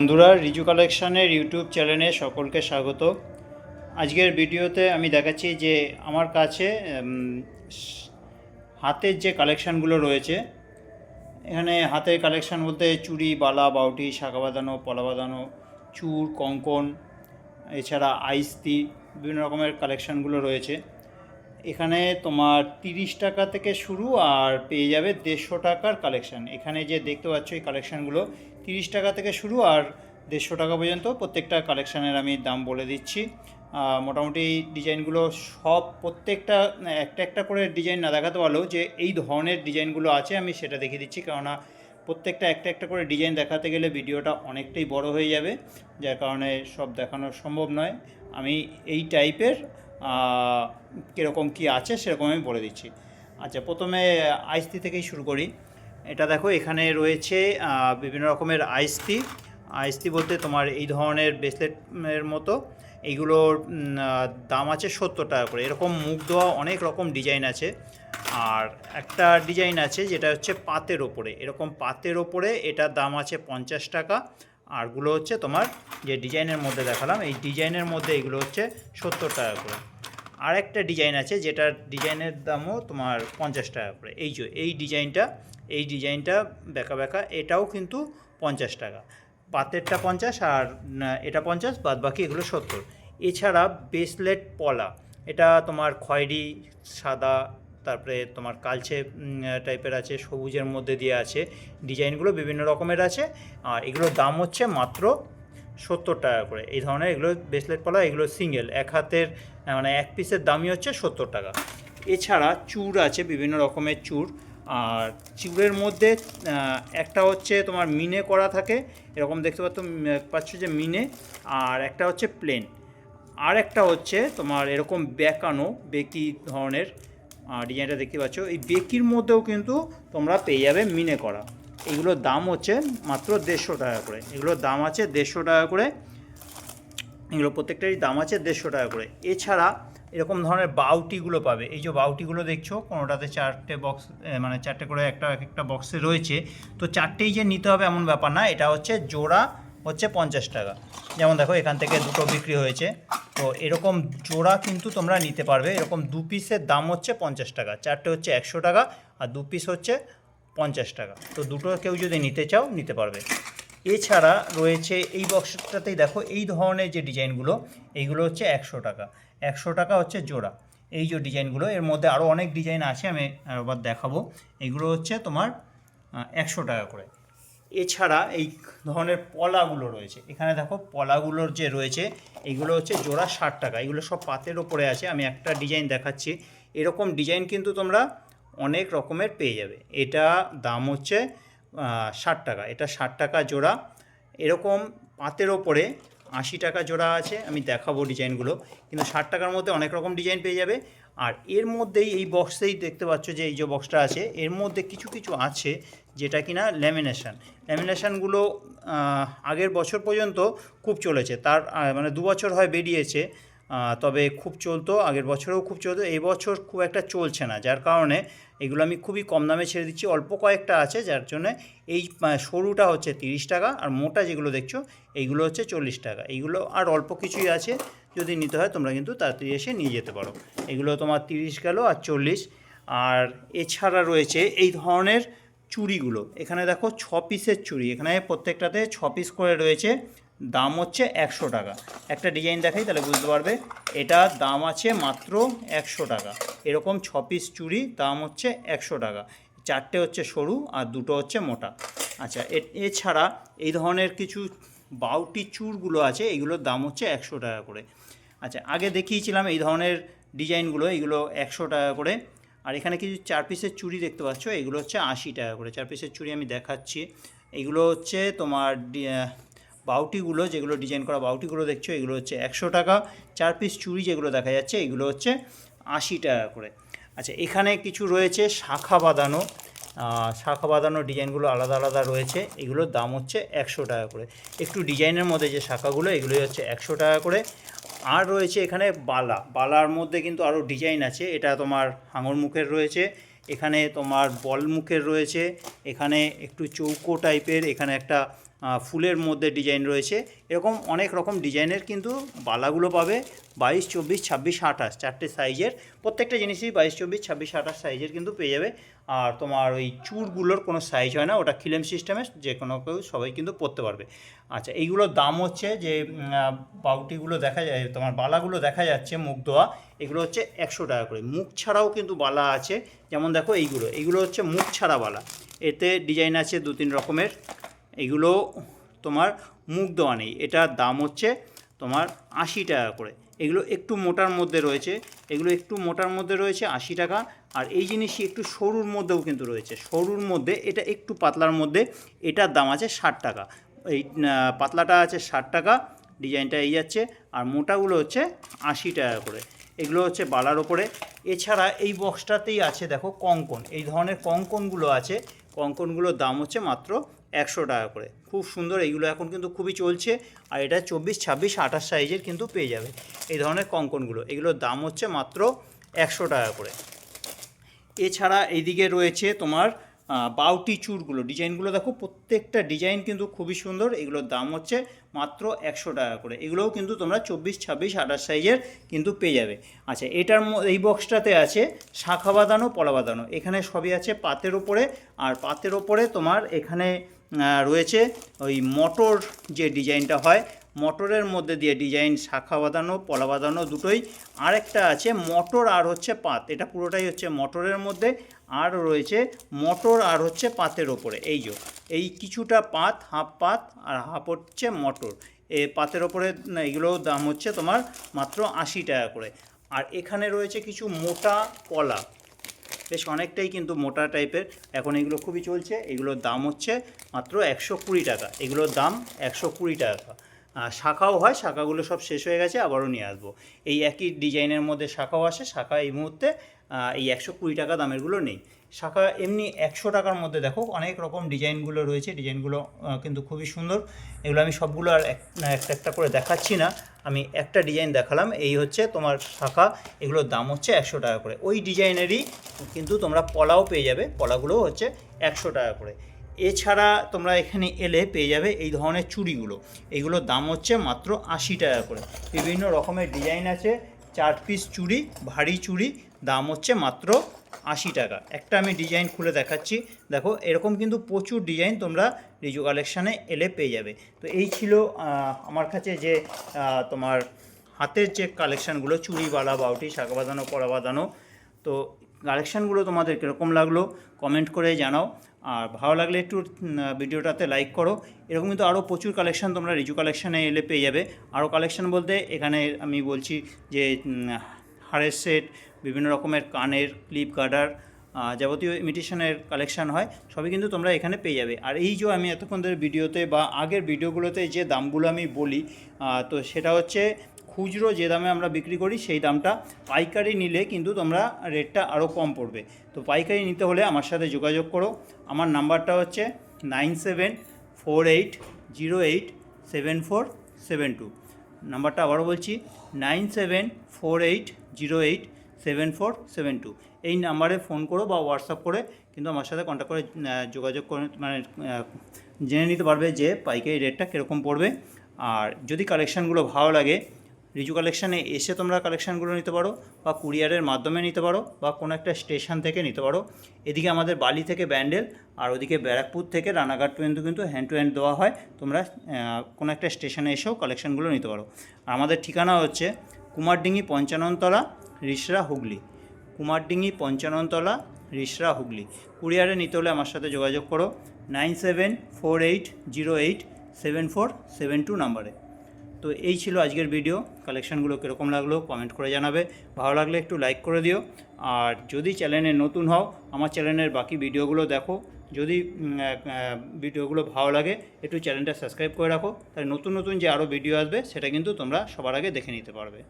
বন্ধুরা, রিজু কালেকশানের ইউটিউব চ্যানেলে সকলকে স্বাগত। আজকের ভিডিওতে আমি দেখাচ্ছি যে আমার কাছে হাতের যে কালেকশানগুলো রয়েছে। এখানে হাতের কালেকশান বলতে চুড়ি, বালা, বাউটি, শাঁখা বাঁধানো, পলা বাঁধানো, চূড়, কঙ্কন, এছাড়া আইস্তি, বিভিন্ন রকমের কালেকশানগুলো রয়েছে। এখানে তোমার 30 টাকা থেকে শুরু আর পেয়ে যাবে 150 টাকার কালেকশান। এখানে যে দেখতে পাচ্ছ এই কালেকশানগুলো 30 টাকা থেকে শুরু আর 150 টাকা পর্যন্ত প্রত্যেকটা কালেকশানের আমি দাম বলে দিচ্ছি। মোটামুটি ডিজাইনগুলো সব প্রত্যেকটা একটা একটা করে ডিজাইন না দেখাতে পারলেও যে এই ধরনের ডিজাইনগুলো আছে আমি সেটা দেখিয়ে দিচ্ছি, কেননা প্রত্যেকটা একটা একটা করে ডিজাইন দেখাতে গেলে ভিডিওটা অনেকটাই বড় হয়ে যাবে, যার কারণে সব দেখানো সম্ভব নয়। আমি এই টাইপের কীরকম কী আছে সেরকম আমি বলে দিচ্ছি। আচ্ছা, প্রথমে আইস্তি থেকেই শুরু করি। এটা দেখো, এখানে রয়েছে বিভিন্ন রকমের আইস্তি বলতে তোমার এই ধরনের ব্রেসলেটের মতো। এইগুলোর দাম আছে 70 টাকা করে। এরকম মুখ দেওয়া অনেক রকম ডিজাইন আছে। আর একটা ডিজাইন আছে যেটা হচ্ছে পাতের ওপরে, এরকম পাতের ওপরে, এটার দাম আছে 50 টাকা। আরগুলো হচ্ছে তোমার যে ডিজাইনের মধ্যে দেখালাম, এই ডিজাইনের মধ্যে এগুলো হচ্ছে 70 টাকা করে। আর একটা ডিজাইন আছে যেটার ডিজাইনের দামও তোমার 50 টাকা করে। এই ডিজাইনটা বেঁকা বেঁকা, এটাও কিন্তু 50 টাকা। পাতেরটা 50 আর এটা 50, বাদ বাকি এগুলো 70। এছাড়া ব্রেসলেট পলা, এটা তোমার খয়েরি, সাদা, তারপরে তোমার কালচে টাইপের আছে, সবুজের মধ্যে দিয়ে আছে। ডিজাইনগুলো বিভিন্ন রকমের আছে আর এগুলোর দাম হচ্ছে মাত্র 70 টাকা করে। এই ধরনের এগুলো ব্রেসলেট পলা, এগুলো সিঙ্গেল, এক হাতের মানে এক পিসের দামই হচ্ছে 70 টাকা। এছাড়া চূড় আছে, বিভিন্ন রকমের চূড়। আর চূড়ের মধ্যে একটা হচ্ছে তোমার মিনে করা থাকে, এরকম দেখতে পাচ্ছ যে মিনে, আর একটা হচ্ছে প্লেন, আর একটা হচ্ছে তোমার এরকম বেকি ধরনের ডিজাইনটা দেখতে পাচ্ছ। এই বেকির মধ্যেও কিন্তু তোমরা পেয়ে যাবে মিনে করা। এগুলোর দাম হচ্ছে মাত্র 150 টাকা করে। এগুলোর দাম আছে 150 টাকা করে। এগুলো প্রত্যেকটারই দাম আছে 150 টাকা করে। এছাড়া এরকম ধরনের বাউটিগুলো পাবে। এই যে বাউটিগুলো দেখছো, কোনোটাতে 4টে বক্স, মানে 4টে করে এক একটা বক্সে রয়েছে। তো 4টেই যে নিতে হবে এমন ব্যাপার না, এটা হচ্ছে জোড়া হচ্ছে 50 টাকা। যেমন দেখো, এখান থেকে দুটো বিক্রি হয়েছে। তো এরকম জোড়া কিন্তু তোমরা নিতে পারবে। এরকম 2 পিসের দাম হচ্ছে 50 টাকা, 4টে হচ্ছে 100 টাকা আর 2 পিস হচ্ছে 50 টাকা। তো দুটো কেউ যদি নিতে চাও নিতে পারবে। এছাড়া রয়েছে এই বক্সটাতেই দেখো, এই ধরনের যে ডিজাইনগুলো, এইগুলো হচ্ছে 100 টাকা। 100 টাকা হচ্ছে জোড়া। এই যে ডিজাইনগুলো, এর মধ্যে আরও অনেক ডিজাইন আছে, আমি আবার দেখাবো। এগুলো হচ্ছে তোমার 100 টাকা করে। এছাড়া এই ধরনের পলাগুলো রয়েছে, এখানে দেখো পলাগুলোর যে রয়েছে, এগুলো হচ্ছে জোড়া 60 টাকা। এগুলো সব পাতের ওপরে আছে। আমি একটা ডিজাইন দেখাচ্ছি, এরকম ডিজাইন কিন্তু তোমরা অনেক রকমের পেয়ে যাবে। এটা দাম হচ্ছে 60 টাকা। এটা 60 টাকা জোড়া। এরকম পাতের ওপরে 80 টাকা জোড়া আছে, আমি দেখাবো ডিজাইনগুলো। কিন্তু 60 টাকার মধ্যে অনেক রকম ডিজাইন পেয়ে যাবে। আর এর মধ্যেই এই বক্সেই দেখতে পাচ্ছ যে এই যে বক্সটা আছে, এর মধ্যে কিছু কিছু আছে যেটা কিনা ল্যামিনেশানগুলো আগের বছর পর্যন্ত খুব চলেছে। তার মানে 2 বছর হয় বেরিয়েছে, তবে খুব চলতো, আগের বছরেও খুব চলতো। এই বছর খুব একটা চলছে না, যার কারণে এগুলো আমি খুবই কম দামে ছেড়ে দিচ্ছি। অল্প কয়েকটা আছে, যার জন্যে এই সরুটা হচ্ছে 30 টাকা আর মোটা যেগুলো দেখছো এইগুলো হচ্ছে 40 টাকা। এইগুলো আর অল্প কিছুই আছে, যদি নিতে হয় তোমরা কিন্তু তাড়াতাড়ি এসে নিয়ে যেতে পারো। এগুলো তোমার 30 গেল আর 40। আর এছাড়া রয়েছে এই ধরনের চুড়িগুলো। এখানে দেখো 6 পিসের চুড়ি, এখানে প্রত্যেকটাতে 6 পিস করে রয়েছে। দাম হচ্ছে 100 টাকা। একটা ডিজাইন দেখাই তাহলে বুঝতে পারবে। এটার দাম আছে মাত্র 100 টাকা। এরকম 6 পিস চুড়ি, দাম হচ্ছে 100 টাকা। 4টে হচ্ছে সরু আর 2টো হচ্ছে মোটা। আচ্ছা, এছাড়া এই ধরনের কিছু বাউটি চূড়গুলো আছে, এগুলোর দাম হচ্ছে 100 টাকা করে। আচ্ছা, আগে দেখিয়েছিলাম এই ধরনের ডিজাইনগুলো, এগুলো 100 টাকা করে। আর এখানে কিছু 4 পিসের চুড়ি দেখতে পাচ্ছ, এগুলো হচ্ছে 80 টাকা করে। 4 পিসের চুড়ি আমি দেখাচ্ছি। এগুলো হচ্ছে তোমার বাউটিগুলো, যেগুলো ডিজাইন করা বাউটিগুলো দেখছো, এগুলো হচ্ছে 100 টাকা। 4 পিস চুড়ি যেগুলো দেখা যাচ্ছে, এগুলো হচ্ছে 80 টাকা করে। আচ্ছা, এখানে কিছু রয়েছে শাঁখা বাঁধানো ডিজাইনগুলো আলাদা আলাদা রয়েছে। এগুলোর দাম হচ্ছে 100 টাকা করে। একটু ডিজাইনের মধ্যে যে শাঁখাগুলো, এগুলোই হচ্ছে 100 টাকা করে। আর রয়েছে এখানে বালার মধ্যে কিন্তু আরও ডিজাইন আছে। এটা তোমার হাঙর মুখের রয়েছে, এখানে তোমার বল মুখের রয়েছে, এখানে একটু চৌকো টাইপের, এখানে একটা ফুলের মধ্যে ডিজাইন রয়েছে, এরকম অনেক রকম ডিজাইনের কিন্তু বালাগুলো পাবে 22, 24, 26, 28 চারটে সাইজের। প্রত্যেকটা জিনিসই 22, 24, 26, 28 সাইজের কিন্তু পেয়ে যাবে। আর তোমার ওই চুড়গুলোর কোনো সাইজ হয় না, ওটা খিলেম সিস্টেমে যে কোনো কেউ সবাই কিন্তু পরতে পারবে। আচ্ছা, এইগুলোর দাম হচ্ছে যে বাউটিগুলো দেখা যায়, তোমার বালাগুলো দেখা যাচ্ছে মুখ দেওয়া, এগুলো হচ্ছে 100 টাকা করে। মুখ ছাড়াও কিন্তু বালা আছে, যেমন দেখো এইগুলো হচ্ছে মুখ ছাড়া বালা, এতে ডিজাইন আছে 2-3 রকমের। এগুলো তোমার মুখ দেওয়া নেই, এটার দাম হচ্ছে তোমার 80 টাকা করে। এগুলো একটু মোটার মধ্যে রয়েছে, 80 টাকা। আর এই জিনিসই একটু সরুর মধ্যেও কিন্তু রয়েছে, সরুর মধ্যে এটা একটু পাতলার মধ্যে, এটার দাম আছে 60 টাকা। এই পাতলাটা আছে 60 টাকা, ডিজাইনটা এই যাচ্ছে। আর মোটাগুলো হচ্ছে 80 টাকা করে। এগুলো হচ্ছে বালার ওপরে। এছাড়া এই বক্সটাতেই আছে দেখো কঙ্কন, এই ধরনের কঙ্কনগুলো আছে, কঙ্কনগুলোর দাম হচ্ছে মাত্র 100 টাকা করে। খুব সুন্দর, এইগুলো এখন কিন্তু খুবই চলছে। আর এটা 24, 26, 28 সাইজের কিন্তু পেয়ে যাবে এই ধরনের কঙ্কনগুলো, এগুলোর দাম হচ্ছে মাত্র 100 টাকা করে। এছাড়া এইদিকে রয়েছে তোমার বাউটি চুড়গুলো, ডিজাইনগুলো দেখো, প্রত্যেকটা ডিজাইন কিন্তু খুবই সুন্দর, এগুলোর দাম হচ্ছে মাত্র 100 টাকা করে। এগুলোও কিন্তু তোমরা 24, 26, 28 সাইজের কিন্তু পেয়ে যাবে। আচ্ছা, এই বক্সটাতে আছে শাখা বাঁধানো, পলা বাঁধানো, এখানে সবই আছে পাতের ওপরে। আর পাতের ওপরে তোমার এখানে রয়েছে ওই মটর যে ডিজাইনটা হয়, মটরের মধ্যে দিয়ে ডিজাইন, শাখা বাঁধানো, পলা বাঁধানো দুটোই। আরেকটা আছে মটর আর হচ্ছে পাত, এটা পুরোটাই হচ্ছে মটরের মধ্যে। আর রয়েছে মটর আর হচ্ছে পাতের ওপরে, এই কিছুটা পাত, হাফ পাত আর হাফ হচ্ছে মটর, এই পাতের ওপরে। এগুলোর দাম হচ্ছে তোমার মাত্র 80 টাকা করে। আর এখানে রয়েছে কিছু মোটা পলা, বেশ অনেকটাই কিন্তু মোটা টাইপের, এখন এগুলো খুবই চলছে, এগুলোর দাম হচ্ছে মাত্র 120 টাকা। এগুলোর দাম 120 টাকা। শাখাও হয়, শাখাগুলো সব শেষ হয়ে গেছে, আবারও নিয়ে আসবো। এই একই ডিজাইনের মধ্যে শাখাও আসে, শাখা এই মুহূর্তে এই 120 টাকা দামেরগুলো নেই। শাখা এমনি 100 টাকার মধ্যে দেখো অনেক রকম ডিজাইনগুলো রয়েছে, ডিজাইনগুলো কিন্তু খুবই সুন্দর। এগুলো আমি সবগুলো আর একটা একটা করে দেখাচ্ছি না, আমি একটা ডিজাইন দেখালাম। এই হচ্ছে তোমার শাখা, এগুলোর দাম হচ্ছে 100 টাকা করে। ওই ডিজাইনেরই কিন্তু তোমরা পলাও পেয়ে যাবে, পলাগুলোও হচ্ছে 100 টাকা করে। এছাড়া তোমরা এখানে এলে পেয়ে যাবে এই ধরনের চুড়িগুলো, এইগুলোর দাম হচ্ছে মাত্র 80 টাকা করে। বিভিন্ন রকমের ডিজাইন আছে, 4 পিস চুড়ি, ভারী চুড়ি, দাম হচ্ছে মাত্র 80 টাকা। একটা আমি ডিজাইন খুলে দেখাচ্ছি, দেখো এরকম কিন্তু প্রচুর ডিজাইন তোমরা রিজু কালেকশানে এলে পেয়ে যাবে। তো এই ছিল আমার কাছে যে তোমার হাতের যে কালেকশানগুলো, চুড়ি, বালা, বাউটি, শাখা বাঁধানো, পলা বাঁধানো, তো কালেকশানগুলো তোমাদের কীরকম লাগলো কমেন্ট করে জানাও। আর ভালো লাগলে একটু ভিডিওটাতে লাইক করো। এরকম কিন্তু আরও প্রচুর কালেকশান তোমরা রিজু কালেকশানে এলে পেয়ে যাবে। আরও কালেকশান বলতে এখানে আমি বলছি যে হাড়ের সেট, বিভিন্ন রকমের কানের ক্লিপ, গার্ডার, যাবতীয় ইমিটেশনের কালেকশান হয়, সবই কিন্তু তোমরা এখানে পেয়ে যাবে। আর এই যে আমি এতক্ষণ ধরে ভিডিওতে বা আগের ভিডিওগুলোতে যে দামগুলো আমি বলি, তো সেটা হচ্ছে খুচরো যে দামে আমরা বিক্রি করি সেই দামটা, পাইকারি নিলে কিন্তু তোমরা রেটটা আরও কম পড়বে। তো পাইকারি নিতে হলে আমার সাথে যোগাযোগ করো। আমার নাম্বারটা হচ্ছে 9748087472। নাম্বারটা আবারও বলছি, 9748087472। এই নাম্বারে ফোন করো বা হোয়াটসঅ্যাপ করে কিন্তু আমার সাথে কন্ট্যাক্ট করে যোগাযোগ করে জেনে নিতে পারবে যে পাইকারি রেটটা কীরকম পড়বে। আর যদি কালেকশানগুলো ভালো লাগে, রিজু কালেকশানে এসে তোমরা কালেকশানগুলো নিতে পারো, বা কুরিয়ারের মাধ্যমে নিতে পারো, বা কোনো একটা স্টেশন থেকে নিতে পারো। এদিকে আমাদের বালি থেকে ব্যান্ডেল, আর ওদিকে ব্যারাকপুর থেকে রানাঘাট পর্যন্ত কিন্তু হ্যান্ড টু হ্যান্ড দেওয়া হয়। তোমরা কোনো একটা স্টেশনে এসেও কালেকশানগুলো নিতে পারো। আর আমাদের ঠিকানা হচ্ছে কুমারডিঙ্গি 55 তলা, রিসরা, হুগলি। কুমারডিঙ্গি 55 তলা, রিসরা, হুগলি। কুরিয়ারে নিতে হলে আমার সাথে যোগাযোগ করো 9748087472 নাম্বারে। তো এই ছিল আজকের ভিডিও। কালেকশানগুলো কীরকম লাগলো কমেন্ট করে জানাবে, ভালো লাগলে একটু লাইক করে দিও। আর যদি চ্যানেলে নতুন হও, আমার চ্যানেলের বাকি ভিডিওগুলো দেখো। যদি ভিডিওগুলো ভালো লাগে একটু চ্যানেলটা সাবস্ক্রাইব করে রাখো, তাহলে নতুন নতুন যে আরও ভিডিও আসবে সেটা কিন্তু তোমরা সবার আগে দেখে নিতে পারবে।